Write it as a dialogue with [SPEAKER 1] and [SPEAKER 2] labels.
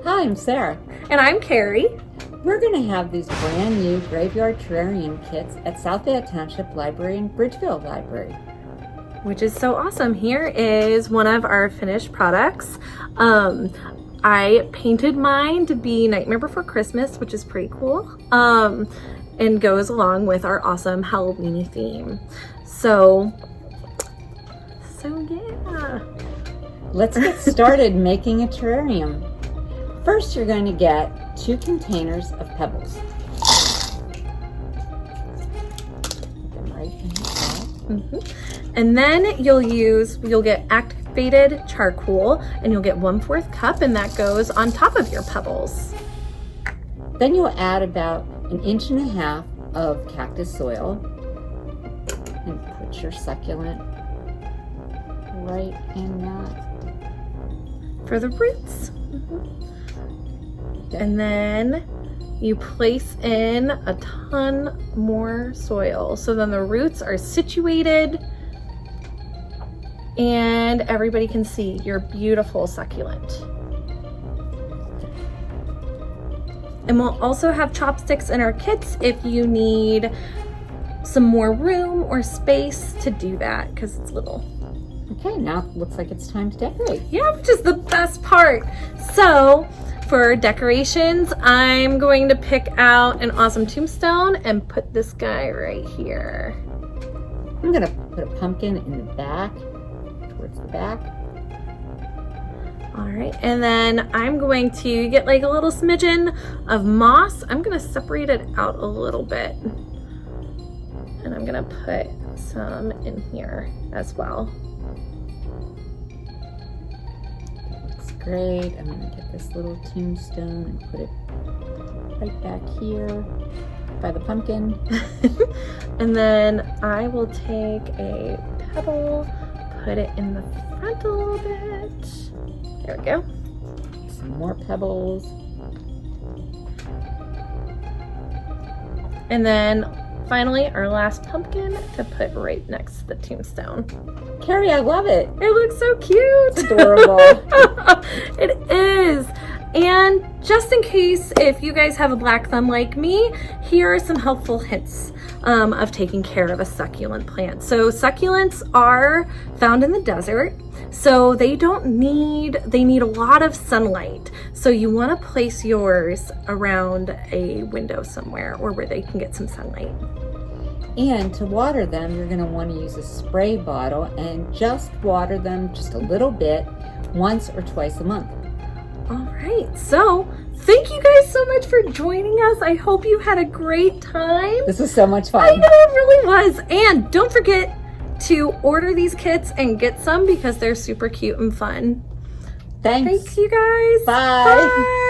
[SPEAKER 1] Hi, I'm Sarah.
[SPEAKER 2] And I'm Carrie.
[SPEAKER 1] We're going to have these brand new Graveyard Terrarium kits at South Fayette Township Library and Bridgeville Library.
[SPEAKER 2] Which is so awesome. Here is one of our finished products. I painted mine to be Nightmare Before Christmas, which is pretty cool. And goes along with our awesome Halloween theme. So yeah.
[SPEAKER 1] Let's get started making a terrarium. First, you're going to get 2 containers of pebbles. Put them right in the pot.
[SPEAKER 2] And then you'll get activated charcoal, and you'll get 1/4 cup, and that goes on top of your pebbles.
[SPEAKER 1] Then you'll add about 1.5 inches of cactus soil and put your succulent right in that.
[SPEAKER 2] For the roots. And then you place in a ton more soil. So then the roots are situated and everybody can see your beautiful succulent. And we'll also have chopsticks in our kits if you need some more room or space to do that, because it's little.
[SPEAKER 1] Okay, now it looks like it's time to decorate.
[SPEAKER 2] Yeah, which is the best part. So for decorations, I'm going to pick out an awesome tombstone and put this guy right here.
[SPEAKER 1] I'm gonna put a pumpkin in the back, towards the back.
[SPEAKER 2] All right, and then I'm going to get like a little smidgen of moss. I'm gonna separate it out a little bit. And I'm gonna put some in here as well.
[SPEAKER 1] Great. I'm going to get this little tombstone and put it right back here by the pumpkin.
[SPEAKER 2] And then I will take a pebble, put it in the front a little bit. There we go.
[SPEAKER 1] Some more pebbles.
[SPEAKER 2] And then finally our last pumpkin to put right next to the tombstone.
[SPEAKER 1] Carrie, I love it.
[SPEAKER 2] It looks so cute.
[SPEAKER 1] It's adorable.
[SPEAKER 2] It is. And just in case, if you guys have a black thumb like me, here are some helpful hints of taking care of a succulent plant. So succulents are found in the desert, so they need a lot of sunlight. So you want to place yours around a window somewhere or where they can get some sunlight.
[SPEAKER 1] And to water them, you're going to want to use a spray bottle and just water them just a little bit once or twice a month.
[SPEAKER 2] All right, so thank you guys so much for joining us. I hope you had a great time.
[SPEAKER 1] This was so much fun.
[SPEAKER 2] I know, it really was. And don't forget to order these kits and get some because they're super cute and fun.
[SPEAKER 1] Thanks.
[SPEAKER 2] Thanks, you guys.
[SPEAKER 1] Bye.
[SPEAKER 2] Bye.